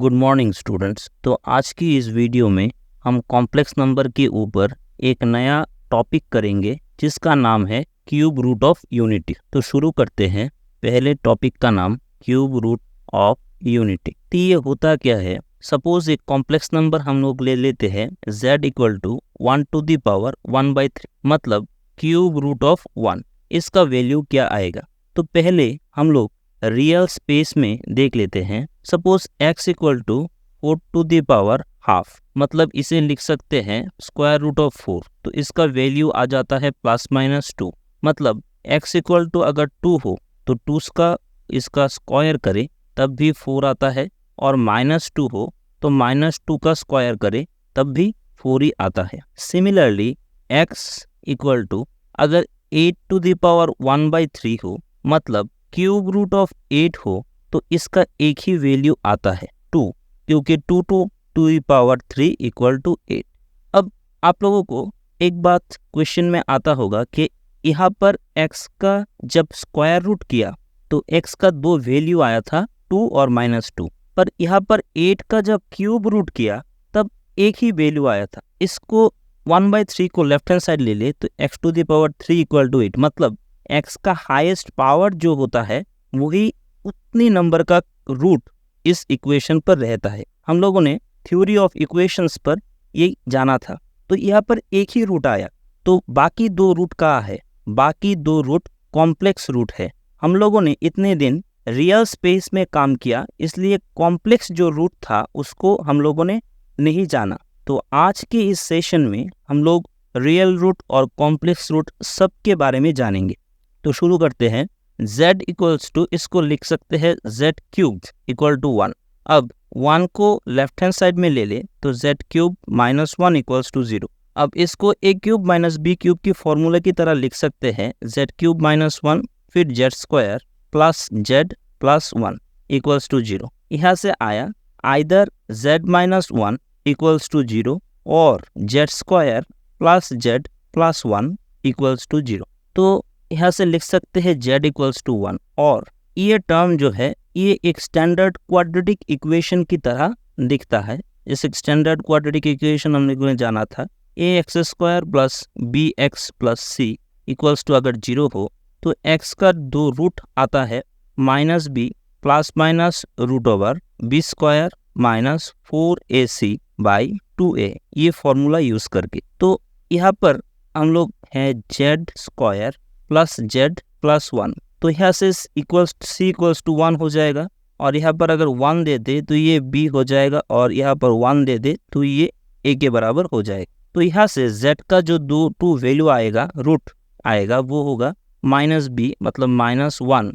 Good morning students. तो आज की इस वीडियो में हम कॉम्प्लेक्स नंबर के ऊपर एक नया टॉपिक करेंगे जिसका नाम है क्यूब रूट ऑफ यूनिटी। तो शुरू करते हैं। पहले टॉपिक का नाम क्यूब रूट ऑफ यूनिटी। तो ये होता क्या है, सपोज एक कॉम्प्लेक्स नंबर हम लोग ले लेते हैं z equal to 1 to the power 1/3, मतलब क्यूब रूट ऑफ 1। इसका वैल्यू क्या आएगा? तो पहले हम लोग रियल स्पेस में देख लेते हैं। Suppose x equal to 4 to the power half, मतलब इसे लिख सकते हैं स्क्वायर रूट ऑफ 4। तो इसका वैल्यू आ जाता है ±2, मतलब x इक्वल टू अगर 2 हो तो 2 का इसका स्क्वायर करे तब भी 4 आता है, और -2 हो तो -2 का स्क्वायर करे तब भी 4 ही आता है। सिमिलरली x इक्वल टू अगर 8 टू द पावर 1/3 हो, मतलब क्यूब रूट ऑफ 8 हो, तो इसका एक ही वैल्यू आता है 2, क्योंकि 2 टू 2^3 इक्वल टू 8। अब आप लोगों को एक बात क्वेश्चन में आता होगा कि यहाँ पर x का जब स्क्वायर रूट किया तो x का 2 वैल्यू आया था 2 और -2, पर यहाँ पर 8 का जब क्यूब रूट किया तब एक ही वैल्यू आया था। इसको 1/3 को लेफ्ट हैंड साइड ले ले तो x⁻³ इक्वल टू 8, मतलब x का हाईएस्ट पावर जो होता है वही उतनी नंबर का रूट इस इक्वेशन पर रहता है। हम लोगों ने थ्योरी ऑफ इक्वेशंस पर ये जाना था। तो यहाँ पर एक ही रूट आया, तो बाकी 2 रूट कहाँ है? बाकी 2 रूट कॉम्प्लेक्स रूट है। हम लोगों ने इतने दिन रियल स्पेस में काम किया, इसलिए कॉम्प्लेक्स जो रूट था उसको हम लोगों ने नहीं जाना। तो आज के इस सेशन में हम लोग रियल रूट और कॉम्प्लेक्स रूट सब के बारे में जानेंगे। तो शुरू करते हैं। z इक्वल्स टू, इसको लिख सकते हैं z³ इक्वल टू 1। अब 1 को लेफ्ट हैंड साइड में ले ले तो z³ -1 इक्वल्स टू 0। अब इसको a³ b³ की फॉर्मूला की तरह लिख सकते हैं z³ -1 फिर z² plus z plus 1 equals to 0। यहाँ से आया आइदर z-1 इक्वल्स टू 0 और z² plus z plus 1 equals to 0। तो यहाँ से लिख सकते हैं z इक्वल्स टू 1, और ये टर्म जो है ये एक स्टैंडर्ड क्वाड्रेटिक इक्वेशन की तरह दिखता है। इस स्टैंडर्ड क्वाड्रेटिक इक्वेशन हम लोगों ने जाना था ax² plus bx plus c equals to अगर 0 हो तो x का 2 रूट आता है -b plus minus root over b² minus 4ac/2a, ये फॉर्मूला यूज करके। तो यहाँ पर हम लोग है z² प्लस z प्लस 1, तो यहाँ से c इक्वल्स टू 1 हो जाएगा, और यहाँ पर अगर 1 दे दे तो ये b हो जाएगा, और यहाँ पर 1 दे दे तो ये a के बराबर हो जाएगा। तो यहाँ से z का जो 2 वैल्यू आएगा, रूट आएगा, वो होगा -b, मतलब -1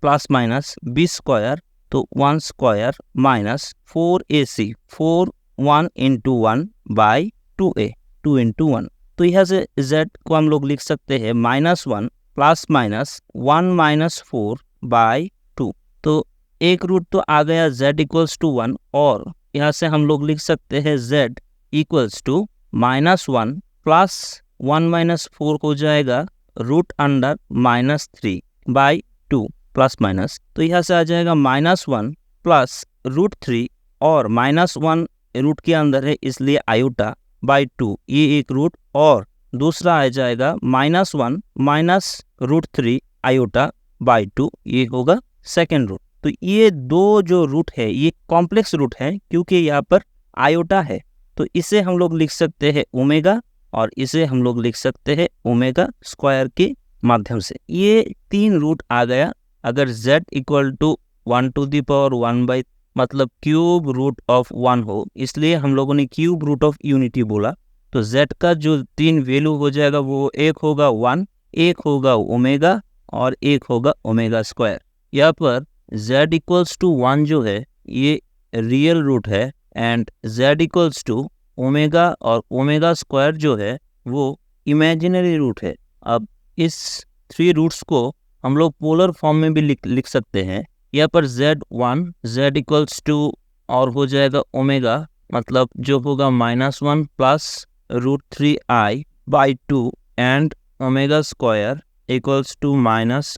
प्लस माइनस b², तो 1² minus 4ac, 4 1 into 1/2a, 2 into 1। तो यहाँ से z को हम लोग लिख सकते हैं -1 प्लस माइनस 1 माइनस 4/2। तो एक रूट तो आ गया z इक्वल्स टू 1, और यहाँ से हम लोग लिख सकते हैं z equals to -1 plus 1 minus 4 हो जाएगा रूट अंडर -3/2 प्लस माइनस। तो यहाँ से आ जाएगा -1 प्लस √3, और -1 रूट के अंदर है इसलिए आयोटा/2, ये एक रूट, और दूसरा आ जाएगा -1 माइनस √3 आयोटा/2, ये होगा सेकेंड रूट। तो ये 2 जो रूट है ये कॉम्प्लेक्स रूट है, क्योंकि यहाँ पर आयोटा है। तो इसे हम लोग लिख सकते हैं ओमेगा, और इसे हम लोग लिख सकते हैं ओमेगा² के माध्यम से। ये 3 रूट आ गया अगर z equal to 1 to the power 1/, मतलब क्यूब रूट ऑफ 1 हो, इसलिए हम लोगों ने क्यूब रूट ऑफ यूनिटी बोला। तो z का जो 3 वैल्यू हो जाएगा वो एक होगा 1, एक होगा ओमेगा, और एक होगा ओमेगा²। यहाँ पर z इक्वल्स टू 1 जो है ये रियल रूट है, and z equals to omega और ओमेगा² जो है वो इमेजिनरी रूट है। अब इस 3 रूट्स को हम लोग पोलर फॉर्म में भी लिख सकते हैं। यहाँ पर z1 z इक्वल्स टू और हो जाएगा ओमेगा, मतलब जो होगा -1 प्लस √3i/2 एंड ओमेगा² इक्वल्स टू माइनस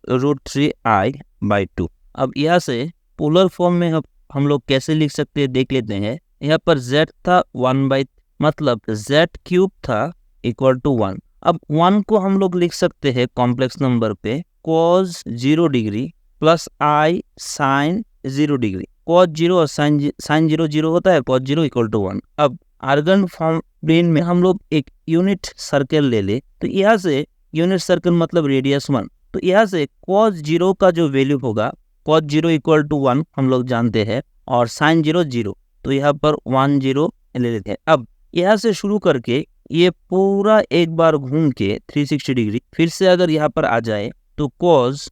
√3i/2। अब यहाँ से पोलर फॉर्म में अब हम लोग कैसे लिख सकते हैं देख लेते हैं। यहाँ पर z था 1/, मतलब z³ था इक्वल टू 1। अब 1 को हम लोग लिख सकते हैं कॉम्प्लेक्स नंबर पे cos 0 degree plus i sin 0 degree. cos 0 और sin 0 0 होता है, cos 0 इक्वल टू 1। अब आर्गन फॉर्म प्लेन में हम लोग एक यूनिट सर्कल ले ले, तो यहाँ से यूनिट सर्कल मतलब रेडियस 1, तो यहाँ से cos 0 का जो वैल्यू होगा cos 0 इक्वल टू 1 हम लोग जानते हैं, और sin 0 0, तो यहाँ पर 1 0 ले लेते हैं। अब यहाँ से शुरू करके ये पूरा एक बार घूम के 360 डिग्री फिर से अगर यहाँ पर आ जाए तो cos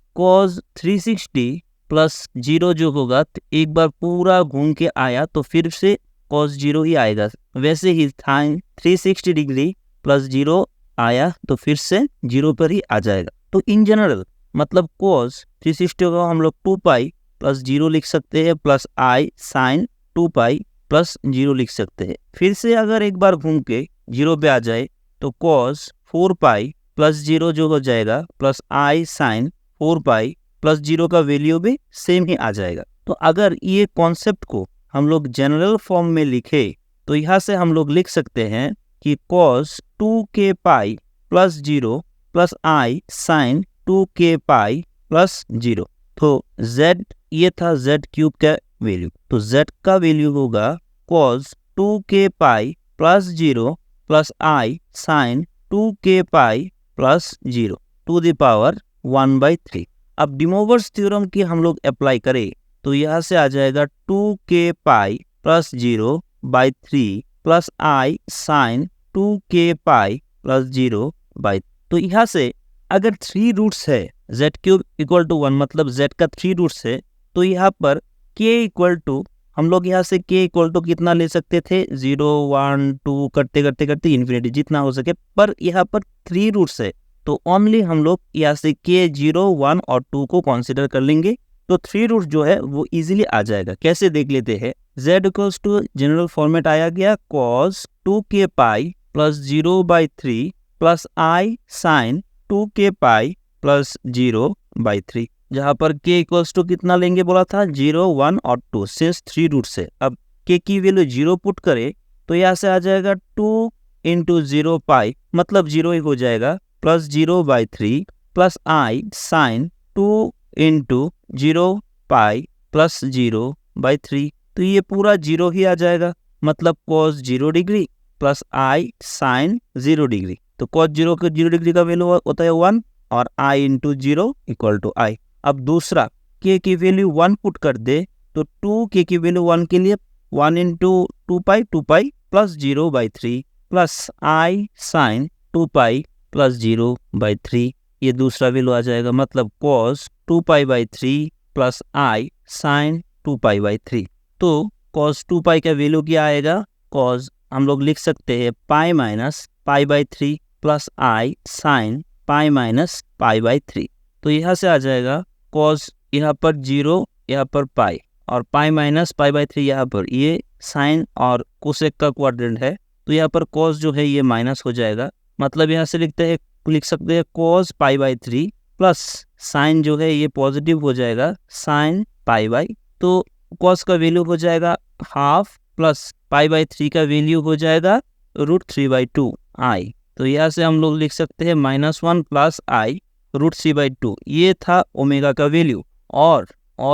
360 प्लस 0 जो होगा, तो एक बार पूरा घूम के आया तो फिर से cos 0 ही आएगा। वैसे ही sin 360 डिग्री प्लस 0 आया तो फिर से 0 पर ही आ जाएगा। तो इन जनरल मतलब cos 360 को हम लोग 2π प्लस 0 लिख सकते हैं, प्लस i sin 2π प्लस 0 लिख सकते हैं। फिर से अगर एक बार घूम के 0 पे आ जाए तो cos 4π प्लस 0 जो हो जाएगा, प्लस i sin 4π प्लस 0 का वैल्यू भी सेम ही आ जाएगा। तो अगर ये कॉन्सेप्ट को हम लोग जनरल फॉर्म में लिखे तो यहाँ से हम लोग लिख सकते हैं कि cos 2kπ plus 0 plus i sin 2kπ plus 0। तो z ये था z³ का वैल्यू, तो z का वैल्यू होगा cos 2kπ plus 0 plus i sin 2kπ plus 0 to the power 1/3। अब डिमोवर्स थ्योरम की हम लोग अप्लाई करें तो यहाँ से आ जाएगा 2kπ plus 0/3 plus i sin 2kπ plus 0/। तो यहाँ से अगर 3 रूट्स है z³ इक्वल टू 1, मतलब z का 3 रूट्स है, तो यहाँ पर k इक्वल टू हम लोग यहाँ से k इक्वल टू कितना ले सकते थे, 0 1 2 करते करते करते इन्फिनिटी जितना हो सके, पर यहाँ पर 3 रूट्स है तो ओनली हम लोग यहाँ से k 0 1 और 2 को कंसीडर कर लेंगे, तो 3 रूट जो है वो इजीली आ जाएगा। कैसे देख लेते हैं। z equals to general format आया गया cos 2kπ plus 0/3 plus i sin 2kπ plus 0/3, जहाँ पर k इक्वल्स टू कितना लेंगे बोला था, 0 1 और 2 सिंस 3 रूट्स है। अब k की वैल्यू 0 पुट करे तो यहाँ से आ जाएगा 2 इंटू 0π, मतलब 0 ही हो जाएगा, plus 0/3 plus i sin 2 into 0π plus 0/3, तो ये पूरा 0 ही आ जाएगा, मतलब cos 0 degree plus i sin 0 degree. तो cos 0 का 0 डिग्री का वैल्यू होता है 1 और i into 0 equal to i। अब दूसरा k की वैल्यू 1 पुट कर दे तो 2k की वैल्यू 1 के लिए 1 into 2π plus 0/3 plus i sin 2π plus 0/3, ये दूसरा वैल्यू आ जाएगा, मतलब cos 2π/3 प्लस i sin 2π/3। तो cos 2π का वैल्यू क्या आएगा, cos हम लोग लिख सकते हैं pi minus π/3 plus i sin pi minus π/3। तो यहाँ से आ जाएगा cos यहाँ पर 0 यहाँ पर पाई और पाई माइनस π/3 यहाँ पर, ये साइन और कोसेक का क्वाड्रेंट है, तो यहाँ पर cos जो है ये माइनस हो जाएगा, मतलब यहाँ से लिख सकते हैं cos π/3 प्लस साइन जो है ये पॉजिटिव हो जाएगा साइन π/, तो cos का वैल्यू हो जाएगा हाफ प्लस π/3 का वैल्यू हो जाएगा √3/2 i। तो यहाँ से हम लोग लिख सकते हैं -1 प्लस i √3/2, ये था ओमेगा का वैल्यू। और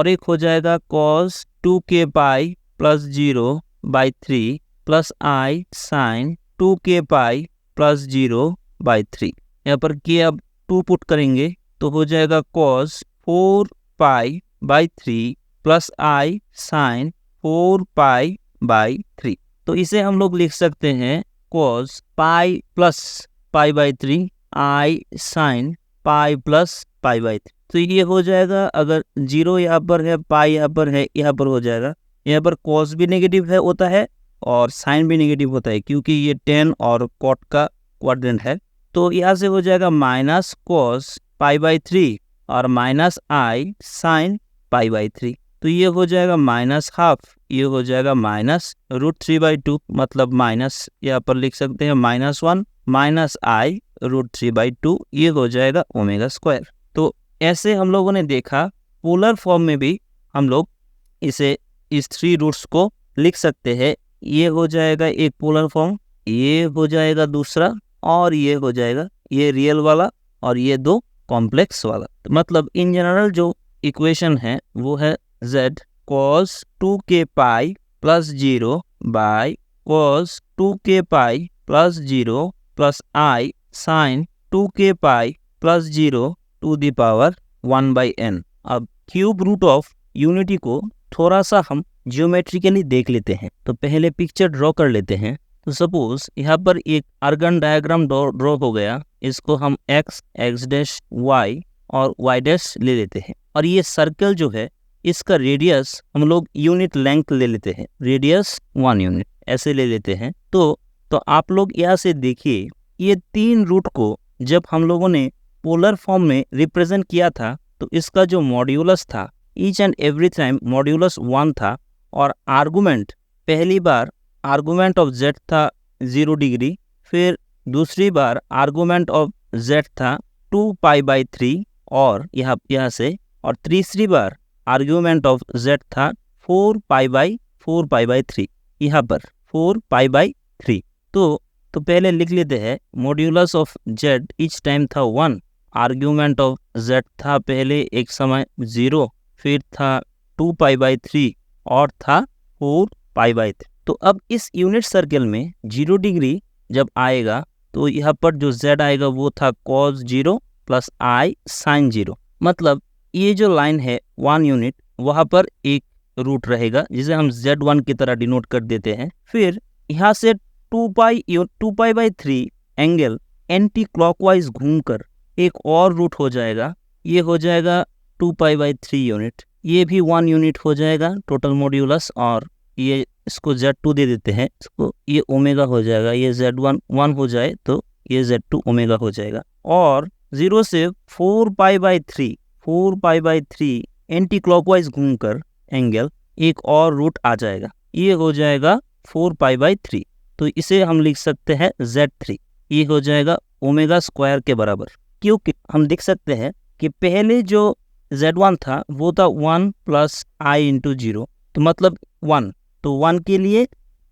एक हो जाएगा cos 2kπ plus 0/3 plus i sin 2kπ plus 0/3। यहाँ पर k अब 2 पुट करेंगे तो हो जाएगा cos 4π/3 प्लस i sin 4π/3। तो इसे हम लोग लिख सकते हैं cos pi plus π/3 i sin pi plus π/3। तो ये हो जाएगा, अगर 0 यहाँ पर है पाई यहाँ पर है, यहाँ पर हो जाएगा, यहाँ पर cos भी नेगेटिव है होता है और साइन भी नेगेटिव होता है क्योंकि ये tan और cot का क्वाड्रेंट है। तो यहाँ से हो जाएगा माइनस cos π/3 और माइनस i sin π/3, तो ये हो जाएगा माइनस हाफ, ये हो जाएगा माइनस √3/2, मतलब माइनस यहाँ पर लिख सकते हैं -1 माइनस i √3/2, ये हो जाएगा ओमेगा स्क्वायर। तो ऐसे हम लोगों ने देखा पोलर फॉर्म में भी हम लोग इसे इस 3 रूट्स को लिख सकते हैं। ये हो जाएगा एक पोलर फॉर्म, ये हो जाएगा दूसरा, और ये हो जाएगा ये रियल वाला, और ये 2 कॉम्प्लेक्स वाला। तो मतलब इन जनरल जो इक्वेशन है वो है z cos 2k pi plus 0 by cos 2k pi plus 0 plus i sin 2k pi plus 0 to the power 1/n। अब क्यूब रूट ऑफ यूनिटी को थोड़ा सा हम जियोमेट्रिकली देख लेते हैं। तो पहले पिक्चर ड्रॉ कर लेते हैं। तो सपोज यहाँ पर एक आर्गन डायग्राम ड्रॉ हो गया, इसको हम x डैश y और y डैश ले लेते हैं। और ये सर्कल जो है इसका रेडियस हम लोग यूनिट लेंथ ले लेते हैं, रेडियस 1 यूनिट ऐसे ले लेते हैं। तो आप लोग यहाँ से देखिए, ये 3 रूट को जब हम लोगों ने पोलर फॉर्म में रिप्रेजेंट किया था तो इसका जो मॉड्यूलस था each and every time modulus 1 था, और आर्गुमेंट पहली बार आर्गुमेंट ऑफ z था 0 डिग्री, फिर दूसरी बार आर्गुमेंट ऑफ z था 2π/3 और यहाँ से, और तीसरी बार आर्गुमेंट ऑफ z था 4π/3 यहाँ पर 4π/3। तो पहले लिख लेते हैं modulus of z each time था 1, आर्गुमेंट ऑफ z था पहले एक समय 0, फिर था 2π/3 और था 4π/3। तो अब इस यूनिट सर्कल में 0 डिग्री जब आएगा तो यहाँ पर जो z आएगा वो था cos 0 प्लस i sin 0। मतलब ये जो लाइन है 1 यूनिट, वहाँ पर एक रूट रहेगा जिसे हम z1 की तरह डिनोट कर देते हैं। फिर यहाँ से 2π/3 एंगल एंटी क्लॉकवाइज घूमकर एक और रूट हो जाएगा, ये हो जाएगा 2π/3 यूनिट, ये भी 1 यूनिट हो जाएगा टोटल मॉड्यूलस, और ये इसको z2 दे देते हैं, इसको ये ओमेगा हो जाएगा, ये z1 1 हो जाए तो ये z2 ओमेगा हो जाएगा। और 0 से 4π/3 एंटी क्लॉकवाइज घूमकर एंगल एक और रूट आ जाएगा, ये हो जाएगा 4π/3। तो इसे हम लिख सकते हैं z3, ये हो जाएगा ओमेगा स्क्वायर के बराबर। क्योंकि हम देख सकते हैं कि पहले जो z1 था वो था 1 प्लस i इंटू 0, तो मतलब 1, तो 1 के लिए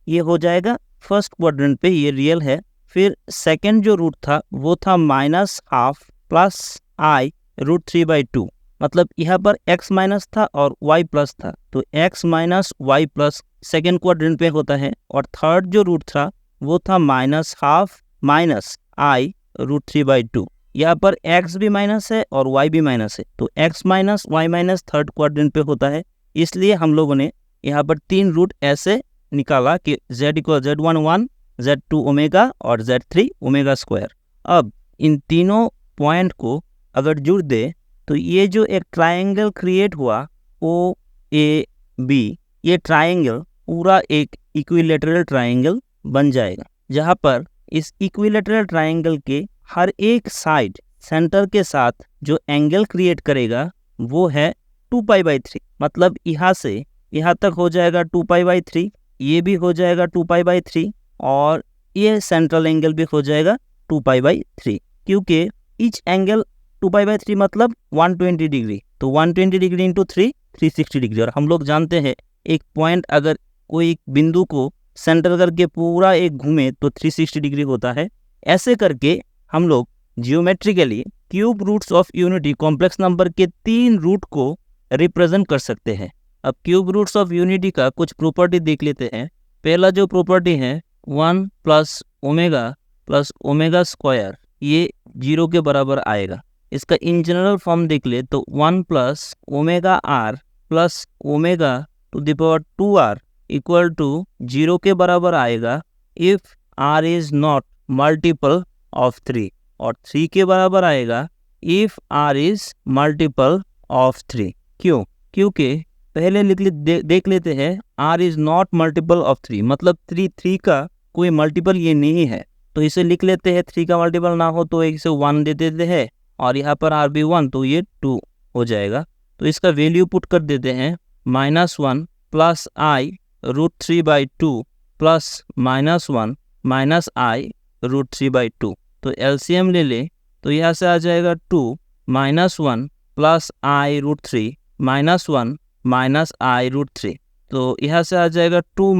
ये हो जाएगा फर्स्ट क्वाड्रेंट पे, ये रियल है। फिर सेकंड जो रूट था वो था -½ प्लस i √3/2, मतलब यहाँ पर x माइनस था और y प्लस था, तो x minus y plus second quadrant पे होता है। और थर्ड जो रूट था वो था -½ माइनस i √3/2, यहाँ पर x भी माइनस है और y भी माइनस है, तो x minus y minus third quadrant पे होता है। इसलिए हम लोगों ने यहाँ पर 3 रूट ऐसे निकाला कि z = z1 1, z2 ओमेगा और z3 ओमेगा स्क्वायर। अब इन तीनों पॉइंट को अगर जुड़ दे तो ये जो एक ट्रायंगल क्रिएट हुआ OAB, ये ट्रायंगल पूरा एक इक्विलेटरल ट्रायंगल बन जाएगा, जहाँ पर इस इक्विलेटरल ट्रायंगल के हर एक साइड सेंटर के साथ जो एंगल क्रिएट करेगा वो है 2π/3। मतलब यहाँ से यहाँ तक हो जाएगा 2π/3, ये भी हो जाएगा 2π/3, और ये सेंट्रल एंगल भी हो जाएगा 2π/3, क्योंकि ईच एंगल 2π/3 मतलब 120 डिग्री, तो 120 डिग्री इंटू 360 डिग्री। और हम लोग जानते हैं एक पॉइंट अगर कोई बिंदु को सेंटर करके पूरा एक घूमे तो 360 डिग्री होता है। ऐसे करके हम लोग geometrically cube roots of unity complex number के 3 रूट को रिप्रेजेंट कर सकते हैं। अब क्यूब रूट्स ऑफ यूनिटी का कुछ प्रॉपर्टी देख लेते हैं। पहला जो प्रॉपर्टी है 1 प्लस ओमेगा स्क्वायर, ये 0 के बराबर आएगा। इसका इन जनरल फॉर्म देख ले तो 1 plus omega r plus omega to the power 2r equal to 0 के बराबर आएगा if r is not multiple of 3, और 3 के बराबर आएगा if r is multiple of 3। क्यों? क्योंकि पहले देख लेते हैं r is not multiple of 3, मतलब 3 का कोई मल्टीपल ये नहीं है, तो इसे लिख लेते हैं 3 का मल्टीपल ना हो तो इसे 1 दे देते हैं, और यहाँ पर r भी 1 तो ये 2 हो जाएगा। तो इसका वैल्यू पुट कर देते हैं -1 plus i √3/2 plus -1 minus i √3/2। तो एलसीएम ले ले तो यहाँ से आ जाएगा 2 -1 प्लस i √3 -1 माइनस i √3। तो यहाँ से आ जाएगा 2 -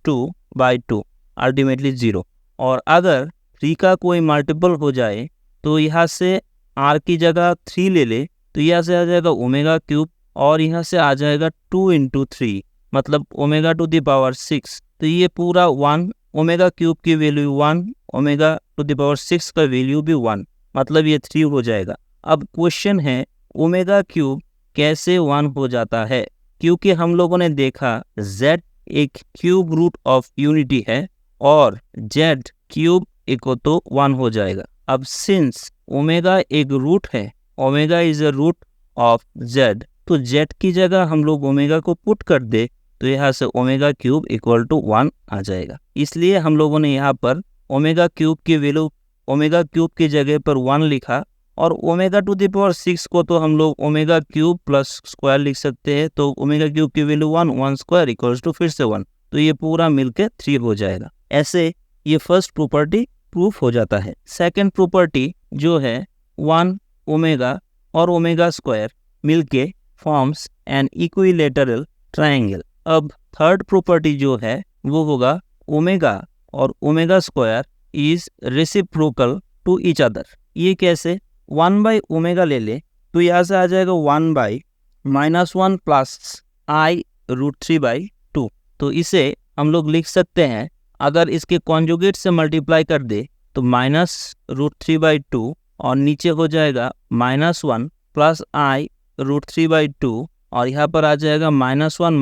2/2 अल्टीमेटली 0। और अगर 3 का कोई मल्टीपल हो जाए तो यहाँ से r की जगह 3 ले ले तो यहाँ से आ जाएगा ओमेगा क्यूब और यहाँ से आ जाएगा 2 × 3 मतलब ओमेगा टू द पावर 6। तो ये पूरा 1, ओमेगा क्यूब की value 1, omega to the power 6 का वैल्यू भी 1, मतलब ये 3 हो जाएगा। अब क्वेश्चन है ओमेगा क्यूब कैसे 1 हो जाता है, क्योंकि हम लोगों ने देखा z एक क्यूब रूट ऑफ यूनिटी है और z क्यूब इक्वल तो 1 हो जाएगा। अब सिंस ओमेगा एक रूट है, omega is a root of z, तो z की जगह हम लोग ओमेगा को पुट कर दे तो यहाँ से ओमेगा क्यूब इक्वल टू 1 आ जाएगा। इसलिए हम लोगों ने यहाँ पर ओमेगा क्यूब की वैल्यू ओमेगा क्यूब की जगह पर 1 लिखा और ओमेगा टू द पावर 6 को तो हम लोग ओमेगा क्यूब प्लस स्क्वायर लिख सकते हैं। तो ओमेगा क्यूब की वैल्यू 1, 1 स्क्वायर इक्वल्स टू फिर से 1, तो ये पूरा मिलके 3 हो जाएगा। ऐसे ये फर्स्ट प्रॉपर्टी प्रूफ हो जाता है। सेकंड प्रॉपर्टी जो है 1 ओमेगा और ओमेगा स्क्वायर मिलके फॉर्म्स एन इक्विलैटरल ट्रायंगल। अब थर्ड प्रॉपर्टी जो है वो होगा ओमेगा और omega square is reciprocal to each other. ये कैसे? 1/ओमेगा ले ले तो यहाँ से आ जाएगा 1/-1 प्लस i√3/2। तो इसे हम लोग लिख सकते हैं, अगर इसके कॉन्जुगेट से मल्टीप्लाई कर दे तो -√3/2 और नीचे हो जाएगा -1 प्लस i√3/2 और यहाँ पर आ जाएगा -1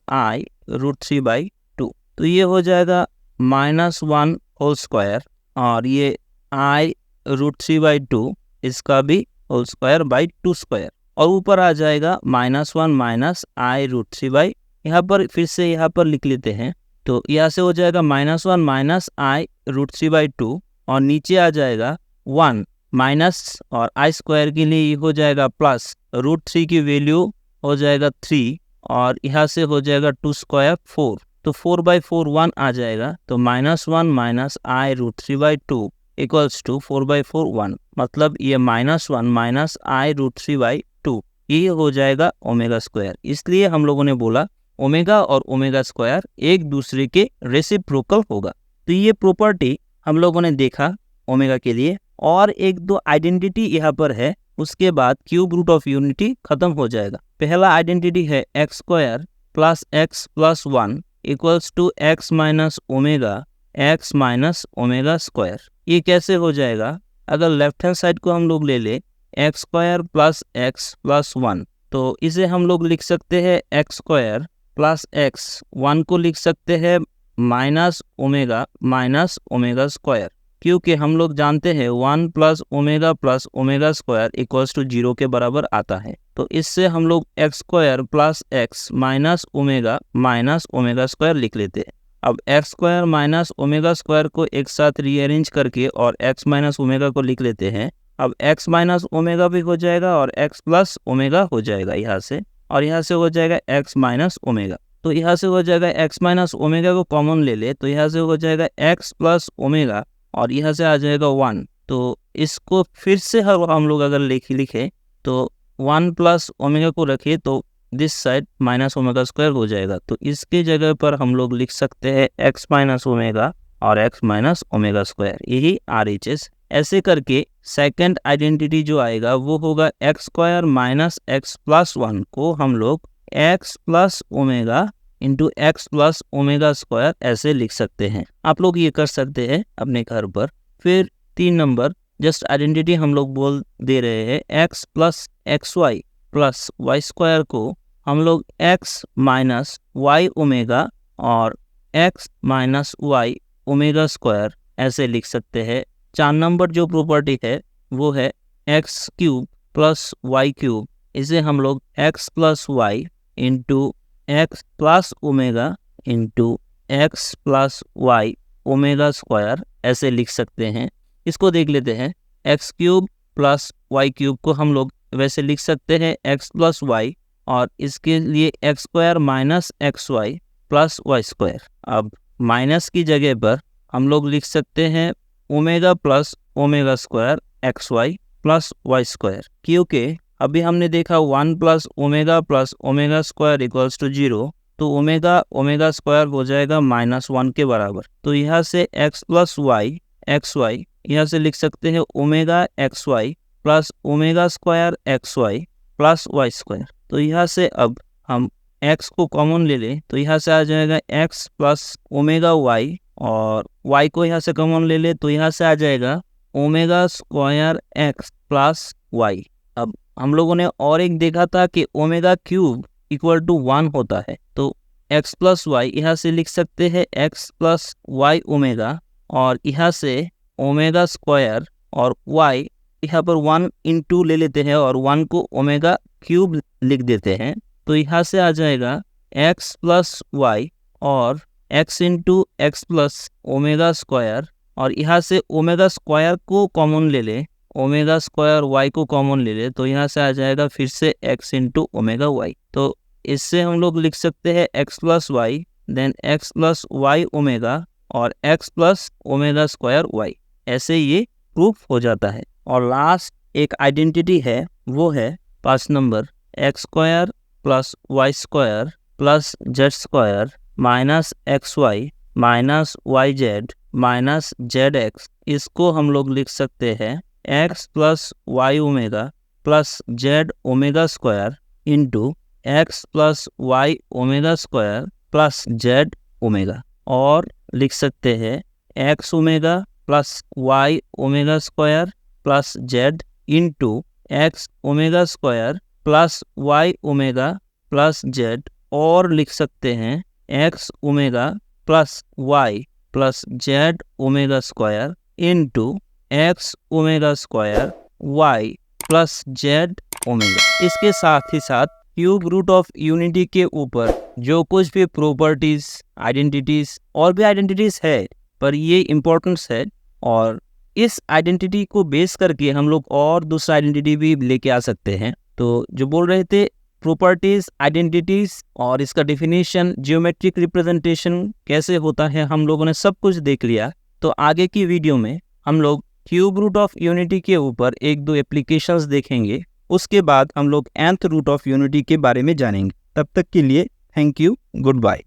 -i√3/2। तो ये हो जाएगा -1 होल स्क्वायर और ये i√3/2 इसका भी होल स्क्वायर बाई 2 स्क्वायर और ऊपर आ जाएगा -1 -i√3/, यहाँ पर फिर से यहाँ पर लिख लेते हैं। तो यहाँ से हो जाएगा -1 -i√3/2 और नीचे आ जाएगा 1 माइनस और i स्क्वायर के लिए ये हो जाएगा प्लस √3 की वैल्यू हो जाएगा 3 और यहाँ से हो जाएगा 2 स्क्वायर 4, तो 4/4 1 आ जाएगा। तो -1 -i√3/2 इक्वल्स टू 4/4 1, मतलब ये -1 -i√3/2 ये हो जाएगा ओमेगा स्क्वायर। इसलिए हम लोगों ने बोला ओमेगा और ओमेगा स्क्वायर एक दूसरे के रेसिप्रोकल होगा। तो ये प्रॉपर्टी हम लोगों ने देखा ओमेगा के लिए। और एक दो आइडेंटिटी यहाँ पर है, उसके बाद क्यूब रूट ऑफ यूनिटी खत्म हो जाएगा। पहला आइडेंटिटी है x² plus x plus 1 equals to x minus omega square. ये कैसे हो जाएगा? अगर लेफ्ट हैंड साइड को हम लोग ले ले x² प्लस x प्लस 1, तो इसे हम लोग लिख सकते हैं x² प्लस x, 1 को लिख सकते हैं माइनस ओमेगा स्क्वायर, क्योंकि हम लोग जानते हैं 1 plus omega square equals to 0 के बराबर आता है। तो इससे हम लोग x² plus x minus omega square लिख लेते हैं। अब x² माइनस ओमेगा स्क्वायर को एक साथ रीअरेंज करके और x माइनस ओमेगा को लिख लेते हैं। अब x माइनस ओमेगा भी हो जाएगा और x प्लस ओमेगा हो जाएगा यहाँ से, और यहाँ से हो जाएगा x माइनस ओमेगा। तो यहाँ से हो जाएगा x माइनस ओमेगा को कॉमन ले ले तो यहाँ से हो जाएगा x प्लस ओमेगा और यहाँ से आ जाएगा 1। तो इसको फिर से हम लोग अगर लिखे तो 1 प्लस ओमेगा को रखे तो this side minus omega square हो जाएगा। तो इसके जगह पर हम लोग लिख सकते हैं x माइनस ओमेगा और x माइनस ओमेगा स्क्वायर, यही RHS। ऐसे करके सेकंड आइडेंटिटी जो आएगा वो होगा x² माइनस x प्लस 1 को हम लोग x plus omega into x plus omega square ऐसे लिख सकते हैं। आप लोग ये कर सकते हैं अपने घर पर। फिर 3 नंबर जस्ट आइडेंटिटी हम लोग बोल दे रहे हैं x plus xy plus y square को हम लोग x माइनस y ओमेगा और x minus y omega square ऐसे लिख सकते हैं। 4 नंबर जो प्रॉपर्टी है वो है x³ प्लस y³, इसे हम लोग x plus y into x plus omega into x plus y omega square ऐसे लिख सकते हैं। इसको देख लेते हैं। x³ प्लस y³ को हम लोग वैसे लिख सकते हैं x प्लस y, और इसके लिए x² minus xy plus y square. अब माइनस की जगह पर हम लोग लिख सकते हैं omega plus omega square xy plus y square, क्योंकि अभी हमने देखा 1 plus omega square equals to 0, तो ओमेगा स्क्वायर हो जाएगा -1 के बराबर। तो यहाँ से x plus Y X Y यहाँ से लिख सकते हैं omega X Y plus omega square X Y plus Y square. तो यहाँ से अब हम x को कॉमन ले लें तो यहाँ से आ जाएगा x प्लस ओमेगा वाई और y को यहाँ से कॉमन ले ले तो यहाँ से आ जाएगा omega square x plus Y. अब हम लोगों ने और एक देखा था कि ओमेगा क्यूब इक्वल टू 1 होता है, तो x प्लस वाई यहाँ से लिख सकते हैं x प्लस वाई ओमेगा और यहाँ से ओमेगा स्क्वायर और y यहाँ पर 1 इंटू ले लेते हैं और 1 को ओमेगा क्यूब लिख देते हैं। तो यहाँ से आ जाएगा x प्लस वाई और x into X plus omega square और यहाँ से ओमेगा स्क्वायर को कॉमन ले ले, ओमेगा स्क्वायर y को कॉमन ले ले तो यहाँ से आ जाएगा फिर से x इंटू ओमेगा वाई। तो इससे हम लोग लिख सकते हैं x plus Y then x plus Y omega और x plus omega square y। ऐसे ये प्रूफ हो जाता है। और लास्ट एक आइडेंटिटी है, वो है 5 number X square plus Y square plus Z square minus X Y minus Y Z minus Z X. इसको हम लोग लिख सकते हैं X plus Y omega plus Z omega square into X plus Y omega square plus Z omega. और लिख सकते हैं X omega plus Y omega square plus Z into X omega square plus Y omega plus Z. और लिख सकते हैं X omega plus Y plus Z omega square into X omega square Y plus Z omega. इसके साथ ही साथ cube root of unity के ऊपर जो कुछ भी प्रॉपर्टीज, आइडेंटिटीज और भी आइडेंटिटीज है, पर ये इम्पोर्टेंस है और इस आइडेंटिटी को बेस करके हम लोग और दूसरा आइडेंटिटी भी लेके आ सकते हैं। तो जो बोल रहे थे प्रॉपर्टीज, आइडेंटिटीज और इसका डेफिनेशन, जियोमेट्रिक रिप्रेजेंटेशन कैसे होता है, हम लोगों ने सब कुछ देख लिया। तो आगे की वीडियो में हम लोग क्यूब रूट ऑफ यूनिटी के ऊपर 1-2 एप्लीकेशंस देखेंगे। उसके बाद हम लोग nth रूट ऑफ यूनिटी के बारे में जानेंगे। तब तक के लिए थैंक यू, गुड बाय।